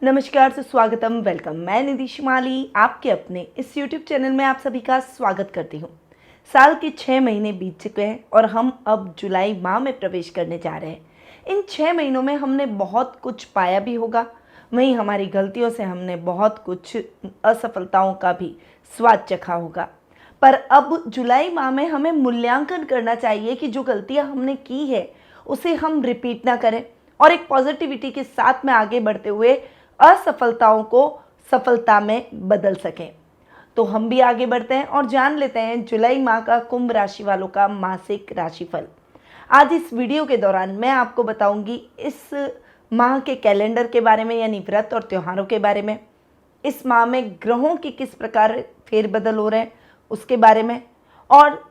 नमस्कार, सुस्वागतम, वेलकम। मैं निधि शिमाली आपके अपने इस यूट्यूब चैनल में आप सभी का स्वागत करती हूँ। साल के 6 महीने बीत चुके हैं और हम अब जुलाई माह में प्रवेश करने जा रहे हैं। इन 6 महीनों में हमने बहुत कुछ पाया भी होगा, वहीं हमारी गलतियों से हमने बहुत कुछ असफलताओं का भी स्वाद चखा होगा। पर अब जुलाई माह में हमें मूल्यांकन करना चाहिए कि जो गलतियाँ हमने की है उसे हम रिपीट ना करें और एक पॉजिटिविटी के साथ में आगे बढ़ते हुए असफलताओं को सफलता में बदल सकें। तो हम भी आगे बढ़ते हैं और जान लेते हैं जुलाई माह का कुंभ राशि वालों का मासिक राशिफल। आज इस वीडियो के दौरान मैं आपको बताऊंगी इस माह के कैलेंडर के बारे में, यानी व्रत और त्योहारों के बारे में, इस माह में ग्रहों की किस प्रकार फेरबदल हो रहे हैं उसके बारे में, और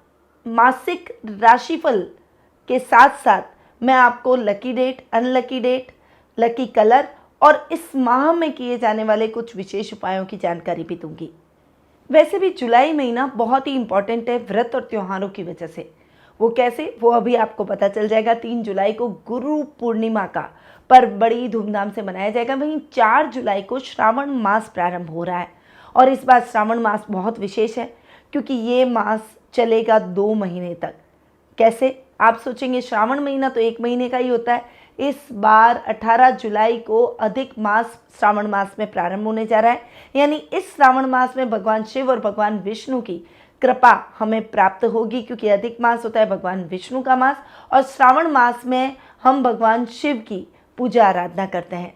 मासिक राशिफल के साथ साथ मैं आपको lucky date, unlucky date, lucky colour और इस माह में किए जाने वाले कुछ विशेष उपायों की जानकारी भी दूंगी। वैसे भी जुलाई महीना बहुत ही इंपॉर्टेंट है व्रत और त्योहारों की वजह से। वो कैसे, वो अभी आपको पता चल जाएगा। 3 जुलाई को गुरु पूर्णिमा का पर्व बड़ी धूमधाम से मनाया जाएगा। वहीं 4 जुलाई को श्रावण मास प्रारंभ हो रहा है और इस बार श्रावण मास बहुत विशेष है क्योंकि ये मास चलेगा 2 महीने तक। कैसे, आप सोचेंगे श्रावण महीना तो 1 महीने का ही होता है। इस बार 18 जुलाई को अधिक मास श्रावण मास में प्रारंभ होने जा रहा है, यानी इस श्रावण मास में भगवान शिव और भगवान विष्णु की कृपा हमें प्राप्त होगी क्योंकि अधिक मास होता है भगवान विष्णु का मास और श्रावण मास में हम भगवान शिव की पूजा आराधना करते हैं।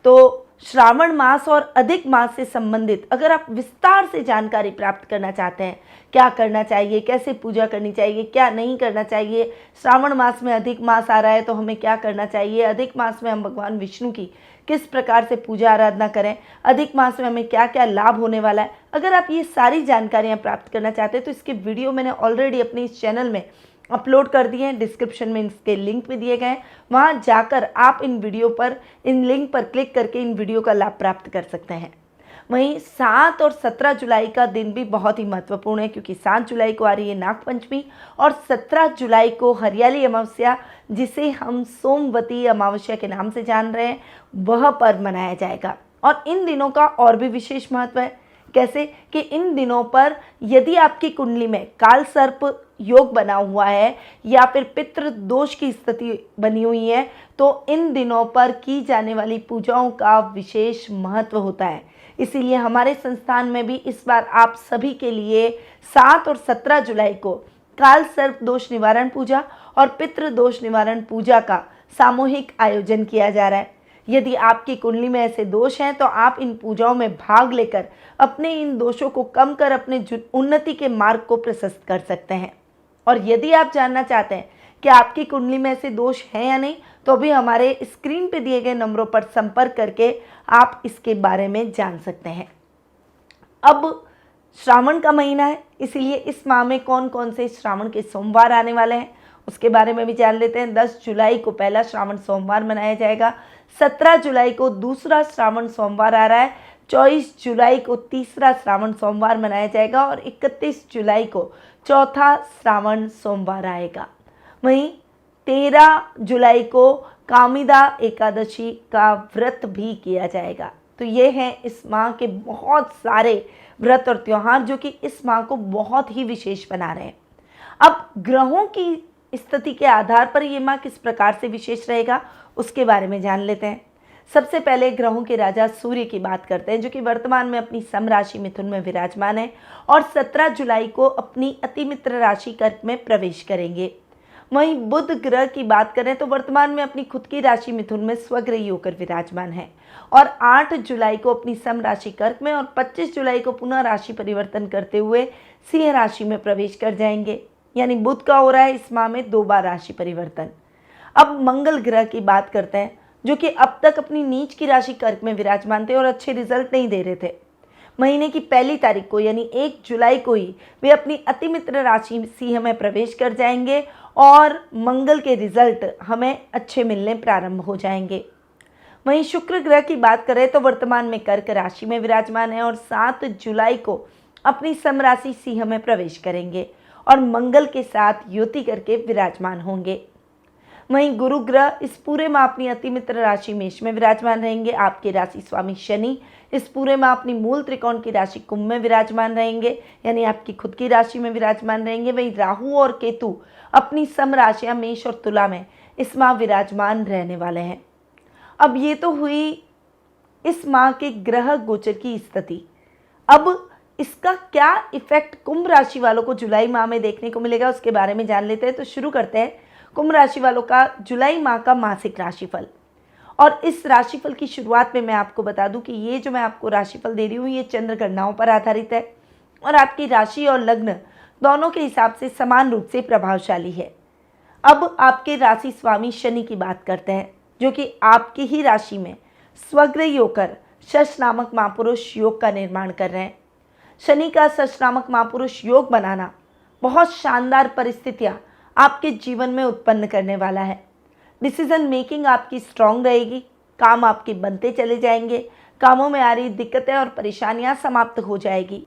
तो श्रावण मास और अधिक मास से संबंधित अगर आप विस्तार से जानकारी प्राप्त करना चाहते हैं, क्या करना चाहिए, कैसे पूजा करनी चाहिए, क्या नहीं करना चाहिए, श्रावण मास में अधिक मास आ रहा है तो हमें क्या करना चाहिए, अधिक मास में हम भगवान विष्णु की किस प्रकार से पूजा आराधना करें, अधिक मास में हमें क्या क्या लाभ होने वाला है, अगर आप ये सारी जानकारियाँ प्राप्त करना चाहते हैं तो इसके वीडियो मैंने ऑलरेडी अपने इस चैनल में अपलोड कर दिए हैं। डिस्क्रिप्शन में इसके लिंक भी दिए गए हैं, वहाँ जाकर आप इन लिंक पर क्लिक करके इन वीडियो का लाभ प्राप्त कर सकते हैं। वहीं 7 और 17 जुलाई का दिन भी बहुत ही महत्वपूर्ण है क्योंकि 7 जुलाई को आ रही है नागपंचमी और 17 जुलाई को हरियाली अमावस्या, जिसे हम सोमवती अमावस्या के नाम से जान रहे हैं, वह पर्व मनाया जाएगा। और इन दिनों का और भी विशेष महत्व है। कैसे कि इन दिनों पर यदि आपकी कुंडली में काल सर्प योग बना हुआ है या फिर पितृ दोष की स्थिति बनी हुई है तो इन दिनों पर की जाने वाली पूजाओं का विशेष महत्व होता है। इसीलिए हमारे संस्थान में भी इस बार आप सभी के लिए 7 और 17 जुलाई को काल सर्प दोष निवारण पूजा और पितृ दोष निवारण पूजा का सामूहिक आयोजन किया जा रहा है। यदि आपकी कुंडली में ऐसे दोष हैं तो आप इन पूजाओं में भाग लेकर अपने इन दोषों को कम कर अपने उन्नति के मार्ग को प्रशस्त कर सकते हैं। और यदि आप जानना चाहते हैं कि आपकी कुंडली में ऐसे दोष हैं या नहीं तो भी हमारे स्क्रीन पे दिए गए नंबरों पर संपर्क करके आप इसके बारे में जान सकते हैं। अब श्रावण का महीना है, इसीलिए इस माह में कौन कौन से श्रावण के सोमवार आने वाले हैं उसके बारे में भी जान लेते हैं। 10 जुलाई को पहला श्रावण सोमवार मनाया जाएगा, 17 जुलाई को दूसरा श्रावण सोमवार आ रहा है, 24 जुलाई को तीसरा श्रावण सोमवार मनाया जाएगा और 31 जुलाई को चौथा श्रावण सोमवार आएगा। वहीं 13 जुलाई को कामिदा एकादशी का व्रत भी किया जाएगा। तो ये हैं इस माह के बहुत सारे व्रत और त्यौहार जो कि इस माह को बहुत ही विशेष बना रहे हैं। अब ग्रहों की स्थिति के आधार पर ये माह किस प्रकार से विशेष रहेगा उसके बारे में जान लेते हैं। सबसे पहले ग्रहों के राजा सूर्य की बात करते हैं जो कि वर्तमान में अपनी सम राशि मिथुन में विराजमान है और 17 जुलाई को अपनी अति मित्र राशि कर्क में प्रवेश करेंगे। वहीं बुध ग्रह की बात करें तो वर्तमान में अपनी खुद की राशि मिथुन में स्वग्रही होकर विराजमान है और 8 जुलाई को अपनी सम राशि कर्क में और 25 जुलाई को पुनः राशि परिवर्तन करते हुए सिंह राशि में प्रवेश कर जाएंगे। यानी बुध का हो रहा है इस माह में 2 बार राशि परिवर्तन। अब मंगल ग्रह की बात करते हैं जो कि अब तक अपनी नीच की राशि कर्क में विराजमान थे और अच्छे रिजल्ट नहीं दे रहे थे। महीने की पहली तारीख को यानी 1 जुलाई को ही वे अपनी अति मित्र राशि सिंह में प्रवेश कर जाएंगे और मंगल के रिजल्ट हमें अच्छे मिलने प्रारंभ हो जाएंगे। वहीं शुक्र ग्रह की बात करें तो वर्तमान में कर्क राशि में विराजमान है और 7 जुलाई को अपनी सम राशि सिंह में प्रवेश करेंगे और मंगल के साथ युति करके विराजमान होंगे। वहीं गुरु ग्रह इस पूरे माह अपनी अति मित्र राशि मेष में विराजमान रहेंगे। आपके राशि स्वामी शनि इस पूरे माह अपनी मूल त्रिकोण की राशि कुंभ में विराजमान रहेंगे, यानी आपकी खुद की राशि में विराजमान रहेंगे। वहीं राहु और केतु अपनी सम राशियां मेष और तुला में इस माह विराजमान रहने वाले हैं। अब ये तो हुई इस माह के ग्रह गोचर की स्थिति। अब इसका क्या इफेक्ट कुंभ राशि वालों को जुलाई माह में देखने को मिलेगा, उसके बारे में जान लेते हैं। तो शुरू करते हैं कुंभ राशि वालों का जुलाई माह का मासिक राशिफल। और इस राशिफल की शुरुआत में मैं आपको बता दूं कि ये जो मैं आपको राशिफल दे रही हूँ ये चंद्र गणनाओं पर आधारित है और आपकी राशि और लग्न दोनों के हिसाब से समान रूप से प्रभावशाली है। अब आपके राशि स्वामी शनि की बात करते हैं, जो कि आपकी ही राशि में स्वग्रही होकर शश नामक महापुरुष योग का निर्माण कर रहे हैं। शनि का शश नामक महापुरुष योग बनाना बहुत शानदार परिस्थितियां आपके जीवन में उत्पन्न करने वाला है। डिसीजन मेकिंग आपकी स्ट्रांग रहेगी, काम आपके बनते चले जाएंगे, कामों में आ रही दिक्कतें और परेशानियां समाप्त हो जाएगी।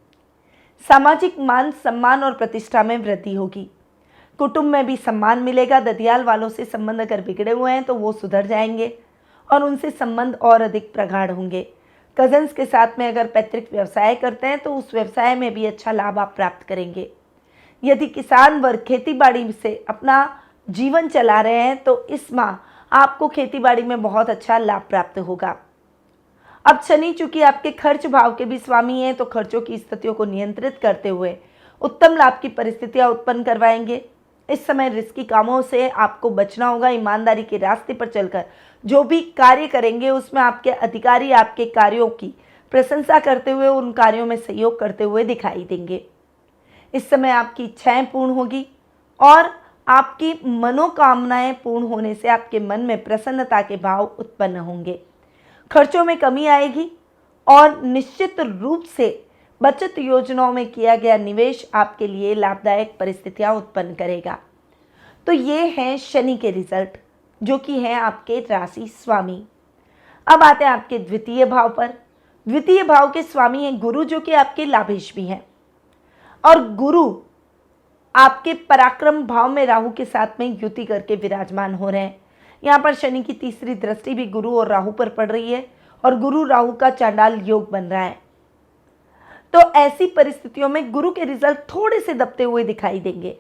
सामाजिक मान सम्मान और प्रतिष्ठा में वृद्धि होगी। कुटुंब में भी सम्मान मिलेगा। ददियाल वालों से संबंध अगर बिगड़े हुए हैं तो वो सुधर जाएंगे और उनसे संबंध और अधिक प्रगाढ़ होंगे। कजन्स के साथ में अगर पैतृक व्यवसाय करते हैं तो उस व्यवसाय में भी अच्छा लाभ आप प्राप्त करेंगे। यदि किसान वर्ग खेतीबाड़ी से अपना जीवन चला रहे हैं तो इस माह आपको खेतीबाड़ी में बहुत अच्छा लाभ प्राप्त होगा। अब शनि चूंकि आपके खर्च भाव के भी स्वामी हैं तो खर्चों की स्थितियों को नियंत्रित करते हुए उत्तम लाभ की परिस्थितियां उत्पन्न करवाएंगे। इस समय रिस्की कामों से आपको बचना होगा। ईमानदारी के रास्ते पर चलकर जो भी कार्य करेंगे उसमें आपके अधिकारी आपके कार्यों की प्रशंसा करते हुए उन कार्यों में सहयोग करते हुए दिखाई देंगे। इस समय आपकी इच्छाएं पूर्ण होगी और आपकी मनोकामनाएं पूर्ण होने से आपके मन में प्रसन्नता के भाव उत्पन्न होंगे। खर्चों में कमी आएगी और निश्चित रूप से बचत योजनाओं में किया गया निवेश आपके लिए लाभदायक परिस्थितियां उत्पन्न करेगा। तो ये हैं शनि के रिजल्ट, जो कि हैं आपके राशि स्वामी। अब आते हैं आपके द्वितीय भाव पर। द्वितीय भाव के स्वामी हैं गुरु, जो कि आपके लाभेश भी हैं और गुरु आपके पराक्रम भाव में राहु के साथ में युति करके विराजमान हो रहे हैं। यहाँ पर शनि की तीसरी दृष्टि भी गुरु और राहु पर पड़ रही है और गुरु राहु का चांडाल योग बन रहा है। तो ऐसी परिस्थितियों में गुरु के रिजल्ट थोड़े से दबते हुए दिखाई देंगे।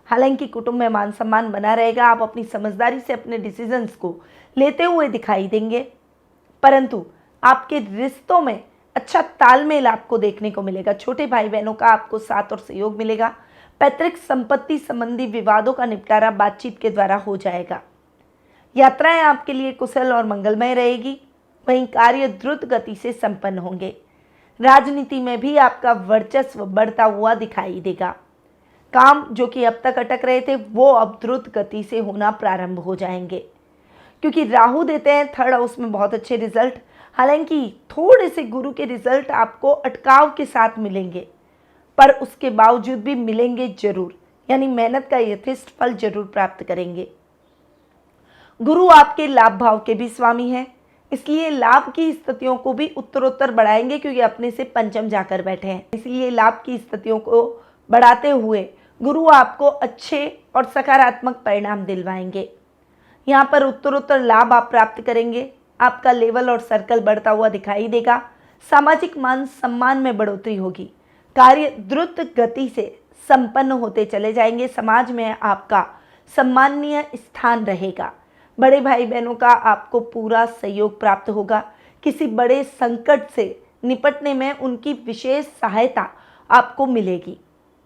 हालांकि कुटुंब में मान सम्मान बना रहेगा। आप अपनी समझदारी से अपने डिसीजंस को लेते हुए दिखाई देंगे, परंतु आपके रिश्तों में अच्छा तालमेल आपको देखने को मिलेगा। छोटे भाई बहनों का आपको साथ और सहयोग मिलेगा। पैतृक संपत्ति संबंधी विवादों का निपटारा बातचीत के द्वारा हो जाएगा। यात्राएं आपके लिए कुशल और मंगलमय रहेगी। वहीं कार्य द्रुत गति से संपन्न होंगे। राजनीति में भी आपका वर्चस्व बढ़ता हुआ दिखाई देगा। काम जो कि अब तक अटक रहे थे वो अब द्रुत गति से होना प्रारंभ हो जाएंगे, क्योंकि राहु देते हैं थर्ड हाउस में बहुत अच्छे रिजल्ट। हालांकि थोड़े से गुरु के रिजल्ट आपको अटकाव के साथ मिलेंगे, पर उसके बावजूद भी मिलेंगे जरूर, यानी मेहनत का यथेष्ट फल जरूर प्राप्त करेंगे। गुरु आपके लाभ भाव के भी स्वामी हैं, इसलिए लाभ की स्थितियों को भी उत्तरोत्तर बढ़ाएंगे, क्योंकि अपने से पंचम जाकर बैठे हैं। इसलिए लाभ की स्थितियों को बढ़ाते हुए गुरु आपको अच्छे और सकारात्मक परिणाम दिलवाएंगे। यहाँ पर उत्तरोत्तर लाभ आप प्राप्त करेंगे। आपका लेवल और सर्कल बढ़ता हुआ दिखाई देगा। सामाजिक मान सम्मान में बढ़ोतरी होगी। कार्य द्रुत गति से संपन्न होते चले जाएंगे। समाज में आपका सम्माननीय स्थान रहेगा। बड़े भाई बहनों का आपको पूरा सहयोग प्राप्त होगा। किसी बड़े संकट से निपटने में उनकी विशेष सहायता आपको मिलेगी,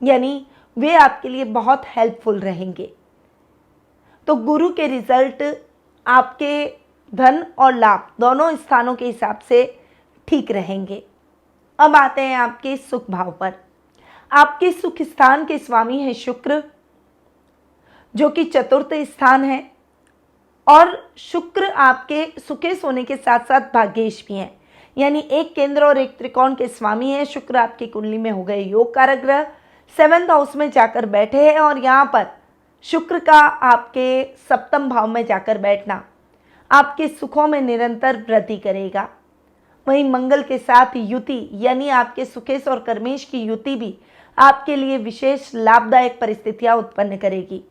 यानी वे आपके लिए बहुत हेल्पफुल रहेंगे। तो गुरु के रिजल्ट आपके धन और लाभ दोनों स्थानों के हिसाब से ठीक रहेंगे। अब आते हैं आपके सुख भाव पर। आपके सुख स्थान के स्वामी है शुक्र, जो कि चतुर्थ स्थान है और शुक्र आपके सुखेश होने के साथ साथ भाग्येश भी हैं, यानी एक केंद्र और एक त्रिकोण के स्वामी हैं। शुक्र आपकी कुंडली में हो गए योग कारक ग्रह, 7th हाउस में जाकर बैठे हैं और यहाँ पर शुक्र का आपके सप्तम भाव में जाकर बैठना आपके सुखों में निरंतर वृद्धि करेगा। वहीं मंगल के साथ युति, यानी आपके सुखेश और कर्मेश की युति भी आपके लिए विशेष लाभदायक परिस्थितियां उत्पन्न करेगी।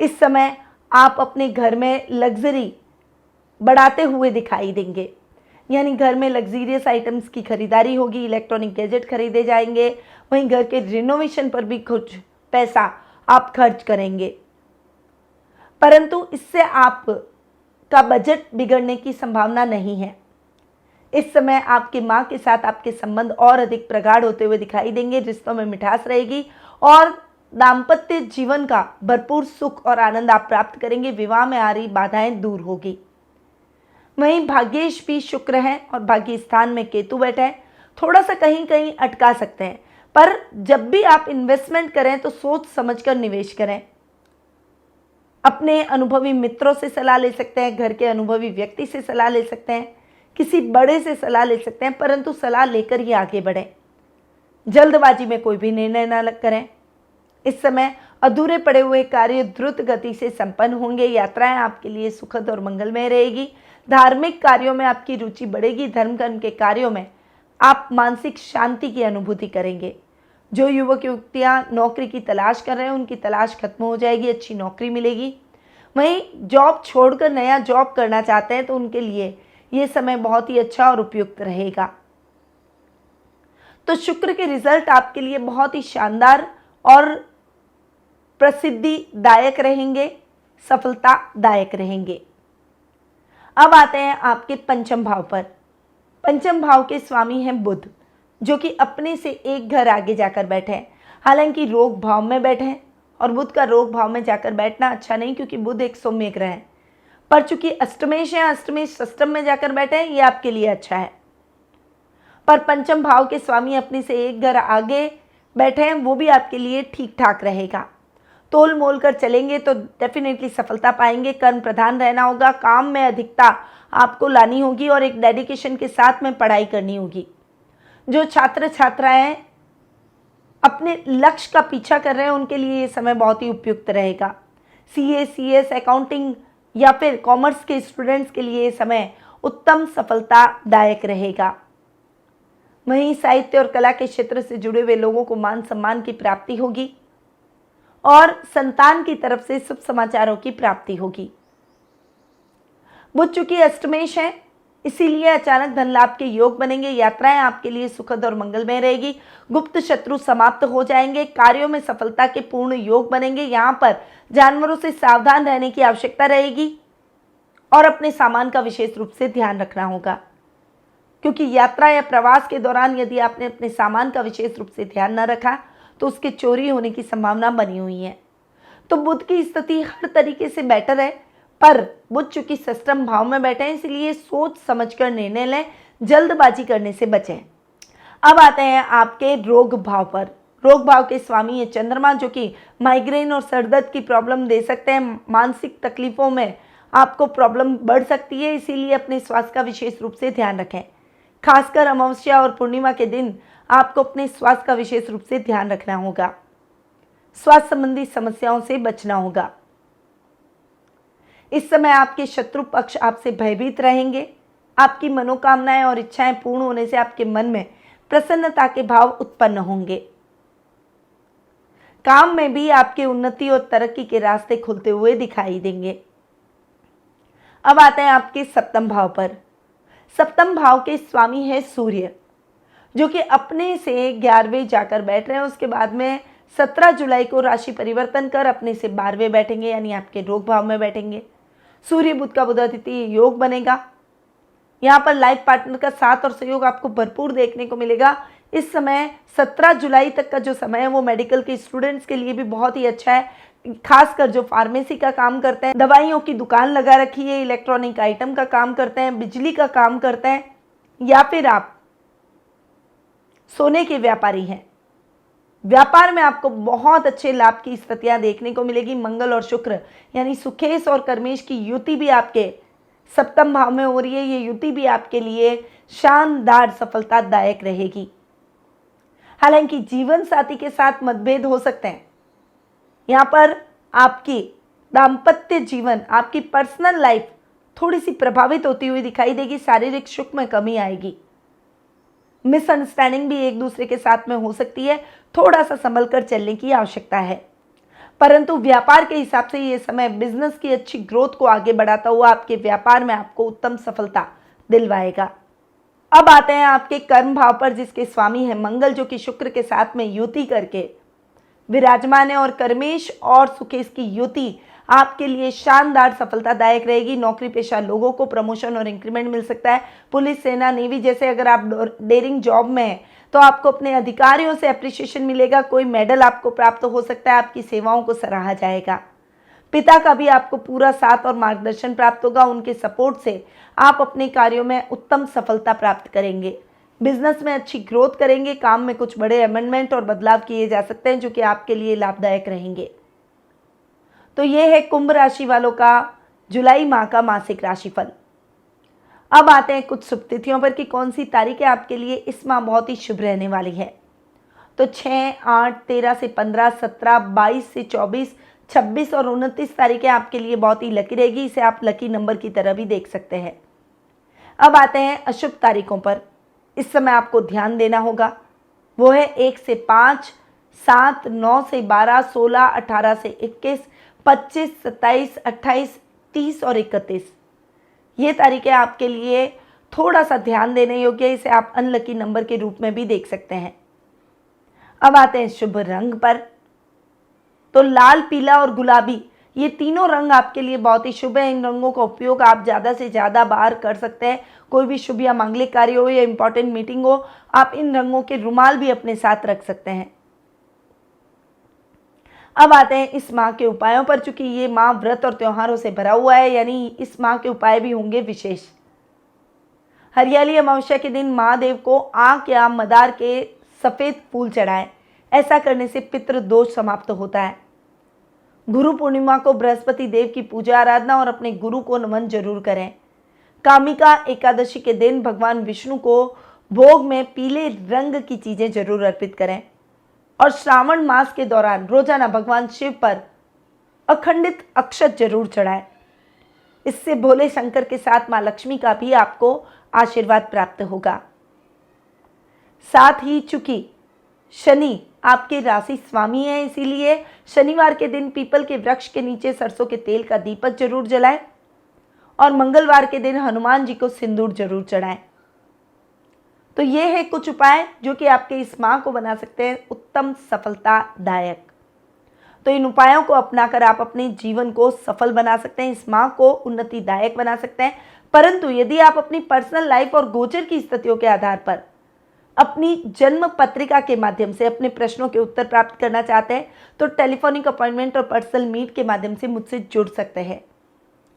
इस समय आप अपने घर में लग्जरी बढ़ाते हुए दिखाई देंगे, यानी घर में लग्जीरियस आइटम्स की खरीदारी होगी, इलेक्ट्रॉनिक गैजेट खरीदे जाएंगे, वहीं घर के रिनोवेशन पर भी कुछ पैसा आप खर्च करेंगे। परंतु इससे आपका बजट बिगड़ने की संभावना नहीं है। इस समय आपकी माँ के साथ आपके संबंध और अधिक प्रगाढ़ होते हुए दिखाई देंगे, रिश्तों में मिठास रहेगी और दाम्पत्य जीवन का भरपूर सुख और आनंद आप प्राप्त करेंगे। विवाह में आ रही बाधाएं दूर होगी। वहीं भाग्येश भी शुक्र हैं और भाग्य स्थान में केतु बैठा है, थोड़ा सा कहीं कहीं अटका सकते हैं, पर जब भी आप इन्वेस्टमेंट करें तो सोच समझकर निवेश करें। अपने अनुभवी मित्रों से सलाह ले सकते हैं, घर के अनुभवी व्यक्ति से सलाह ले सकते हैं, किसी बड़े से सलाह ले सकते हैं, परंतु सलाह लेकर ही आगे बढ़ें। जल्दबाजी में कोई भी निर्णय न करें। इस समय अधूरे पड़े हुए कार्य द्रुत गति से संपन्न होंगे। यात्राएं आपके लिए सुखद और मंगलमय रहेगी। धार्मिक कार्यों में आपकी रुचि बढ़ेगी। धर्म कर्म के कार्यों में आप मानसिक शांति की अनुभूति करेंगे। जो युवक युवतियां नौकरी की तलाश कर रहे हैं, उनकी तलाश खत्म हो जाएगी, अच्छी नौकरी मिलेगी। वहीं जॉब छोड़कर नया जॉब करना चाहते हैं तो उनके लिए ये समय बहुत ही अच्छा और उपयुक्त रहेगा। तो शुक्र के रिजल्ट आपके लिए बहुत ही शानदार और प्रसिद्धिदायक रहेंगे, सफलतादायक रहेंगे। अब आते हैं आपके पंचम भाव पर। पंचम भाव के स्वामी हैं बुध, जो कि अपने से एक घर आगे जाकर बैठे हैं। हालांकि रोग भाव में बैठे हैं और बुध का रोग भाव में जाकर बैठना अच्छा नहीं, क्योंकि बुध एक सौम्य ग्रह है। पर चूंकि अष्टमेश है, अष्टमेश षष्टम में जाकर बैठे हैं, ये आपके लिए अच्छा है। पर पंचम भाव के स्वामी अपने से एक घर आगे बैठे हैं, वो भी आपके लिए ठीक ठाक रहेगा। तोल मोल कर चलेंगे तो डेफिनेटली सफलता पाएंगे। कर्म प्रधान रहना होगा, काम में अधिकता आपको लानी होगी और एक डेडिकेशन के साथ में पढ़ाई करनी होगी। जो छात्र छात्राएं अपने लक्ष्य का पीछा कर रहे हैं, उनके लिए ये समय बहुत ही उपयुक्त रहेगा। सीए, सीएस, अकाउंटिंग या फिर कॉमर्स के स्टूडेंट्स के लिए ये समय उत्तम सफलतादायक रहेगा। वहीं साहित्य और कला के क्षेत्र से जुड़े हुए लोगों को मान सम्मान की प्राप्ति होगी और संतान की तरफ से शुभ समाचारों की प्राप्ति होगी। बुध चूंकि अष्टमेश है, इसीलिए अचानक धन लाभ के योग बनेंगे। यात्राएं आपके लिए सुखद और मंगलमय रहेगी। गुप्त शत्रु समाप्त हो जाएंगे। कार्यों में सफलता के पूर्ण योग बनेंगे। यहाँ पर जानवरों से सावधान रहने की आवश्यकता रहेगी और अपने सामान का विशेष रूप से ध्यान रखना होगा, क्योंकि यात्रा या प्रवास के दौरान यदि आपने अपने सामान का विशेष रूप से ध्यान न रखा तो उसके चोरी होने की संभावना बनी हुई है। तो बुध की स्थिति हर तरीके से बेटर है, पर बुध चूंकि षष्ठम भाव में बैठे हैं, इसलिए सोच समझकर निर्णय लें, जल्दबाजी करने से बचें। अब आते हैं आपके रोग भाव पर। रोग भाव के स्वामी है चंद्रमा, जो कि माइग्रेन और सरदर्द की प्रॉब्लम दे सकते हैं। मानसिक तकलीफों में आपको प्रॉब्लम बढ़ सकती है, इसीलिए अपने स्वास्थ्य का विशेष रूप से ध्यान रखें। खासकर अमावस्या और पूर्णिमा के दिन आपको अपने स्वास्थ्य का विशेष रूप से ध्यान रखना होगा। स्वास्थ्य संबंधी समस्याओं से बचना होगा। इस समय आपके शत्रु पक्ष आपसे भयभीत रहेंगे। आपकी मनोकामनाएं और इच्छाएं पूर्ण होने से आपके मन में प्रसन्नता के भाव उत्पन्न होंगे। काम में भी आपकी उन्नति और तरक्की के रास्ते खुलते हुए दिखाई देंगे। अब आते हैं आपके सप्तम भाव पर। सप्तम भाव के स्वामी है सूर्य, जो कि अपने से 11वें जाकर बैठ रहे हैं। उसके बाद में 17 जुलाई को राशि परिवर्तन कर अपने से 12वें बैठेंगे, यानी आपके रोग भाव में बैठेंगे। सूर्य बुध का बुधादित्य योग बनेगा। यहाँ पर लाइफ पार्टनर का साथ और सहयोग आपको भरपूर देखने को मिलेगा। इस समय 17 जुलाई तक का जो समय है वो मेडिकल के स्टूडेंट्स के लिए भी बहुत ही अच्छा है। खासकर जो फार्मेसी का काम करते हैं, दवाइयों की दुकान लगा रखी है, इलेक्ट्रॉनिक आइटम का काम करते हैं, बिजली का काम करते हैं, या फिर आप सोने के व्यापारी हैं, व्यापार में आपको बहुत अच्छे लाभ की स्थितियां देखने को मिलेगी। मंगल और शुक्र यानी सुखेश और कर्मेश की युति भी आपके सप्तम भाव में हो रही है। ये युति भी आपके लिए शानदार सफलतादायक रहेगी। हालांकि जीवन साथी के साथ मतभेद हो सकते हैं। यहाँ पर आपकी दाम्पत्य जीवन, आपकी पर्सनल लाइफ थोड़ी सी प्रभावित होती हुई दिखाई देगी। शारीरिक सुख में कमी आएगी। मिसअंडरस्टैंडिंग भी एक दूसरे के साथ में हो सकती है। थोड़ा सा संभल कर चलने की आवश्यकता है। परंतु व्यापार के हिसाब से ये समय बिजनेस की अच्छी ग्रोथ को आगे बढ़ाता हुआ आपके व्यापार में आपको उत्तम सफलता दिलवाएगा। अब आते हैं आपके कर्म भाव पर, जिसके स्वामी है मंगल, जो कि शुक्र के साथ में युति करके विराजमान है। और कर्मेश और सुकेश की युति आपके लिए शानदार सफलतादायक रहेगी। नौकरी पेशा लोगों को प्रमोशन और इंक्रीमेंट मिल सकता है। पुलिस, सेना, नेवी जैसे अगर आप डेयरिंग जॉब में हैं तो आपको अपने अधिकारियों से अप्रिशिएशन मिलेगा। कोई मेडल आपको प्राप्त हो सकता है। आपकी सेवाओं को सराहा जाएगा। पिता का भी आपको पूरा साथ और मार्गदर्शन प्राप्त होगा। उनके सपोर्ट से आप अपने कार्यों में उत्तम सफलता प्राप्त करेंगे। बिजनेस में अच्छी ग्रोथ करेंगे। काम में कुछ बड़े अमेंडमेंट और बदलाव किए जा सकते हैं जो कि आपके लिए लाभदायक रहेंगे। तो ये है कुंभ राशि वालों का जुलाई माह का मासिक राशिफल। अब आते हैं कुछ शुभ तिथियों पर कि कौन सी तारीखें आपके लिए इस माह बहुत ही शुभ रहने वाली है। तो 6, 8, 13 से 15, 17, 22 से 24, 26 और 29 तारीखें आपके लिए बहुत ही लकी रहेगी। इसे आप लकी नंबर की तरह भी देख सकते हैं। अब आते हैं अशुभ तारीखों पर। इस समय आपको ध्यान देना होगा, वो है 1 से 5, 7, 9 से 12, 16, 18 से 21, 25, 27, 28, 30 और 31। ये तारीखें आपके लिए थोड़ा सा ध्यान देने योग्य है। इसे आप अनलकी नंबर के रूप में भी देख सकते हैं। अब आते हैं शुभ रंग पर। तो लाल, पीला और गुलाबी, ये तीनों रंग आपके लिए बहुत ही शुभ है। इन रंगों का उपयोग आप ज़्यादा से ज़्यादा बार कर सकते हैं। कोई भी शुभ या मांगलिक कार्य हो या इंपॉर्टेंट मीटिंग हो, आप इन रंगों के रुमाल भी अपने साथ रख सकते हैं। अब आते हैं इस माह के उपायों पर। चूंकि ये माह व्रत और त्योहारों से भरा हुआ है, यानी इस माह के उपाय भी होंगे विशेष। हरियाली अमावस्या के दिन महादेव को आंख या मदार के सफेद फूल चढ़ाएं। ऐसा करने से पितृ दोष समाप्त होता है। गुरु पूर्णिमा को बृहस्पति देव की पूजा आराधना और अपने गुरु को नमन जरूर करें। कामिका एकादशी के दिन भगवान विष्णु को भोग में पीले रंग की चीजें जरूर अर्पित करें। और श्रावण मास के दौरान रोजाना भगवान शिव पर अखंडित अक्षत जरूर चढ़ाएं। इससे भोले शंकर के साथ मां लक्ष्मी का भी आपको आशीर्वाद प्राप्त होगा। साथ ही चूंकि शनि आपके राशि स्वामी है, इसीलिए शनिवार के दिन पीपल के वृक्ष के नीचे सरसों के तेल का दीपक जरूर जलाएं। और मंगलवार के दिन हनुमान जी को सिंदूर जरूर चढ़ाएं। तो ये है कुछ उपाय जो कि आपके इस माह को बना सकते हैं उत्तम सफलतादायक। तो इन उपायों को अपनाकर आप अपने जीवन को सफल बना सकते हैं, इस माह को उन्नतिदायक बना सकते हैं। परंतु यदि आप अपनी पर्सनल लाइफ और गोचर की स्थितियों के आधार पर अपनी जन्म पत्रिका के माध्यम से अपने प्रश्नों के उत्तर प्राप्त करना चाहते हैं तो टेलीफोनिक अपॉइंटमेंट और पर्सनल मीट के माध्यम से मुझसे जुड़ सकते हैं।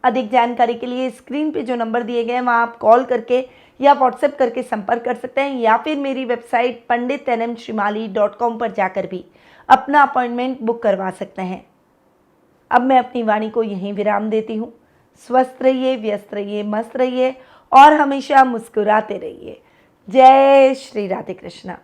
अधिक जानकारी के लिए स्क्रीन पे जो नंबर दिए गए हैं वहाँ आप कॉल करके या व्हाट्सएप करके संपर्क कर सकते हैं, या फिर मेरी वेबसाइट panditnmshrimali.com पर जाकर भी अपना अपॉइंटमेंट बुक करवा सकते हैं। अब मैं अपनी वाणी को यहीं विराम देती हूँ। स्वस्थ रहिए, व्यस्त रहिए, मस्त रहिए और हमेशा मुस्कुराते रहिए। जय श्री राधे कृष्णा।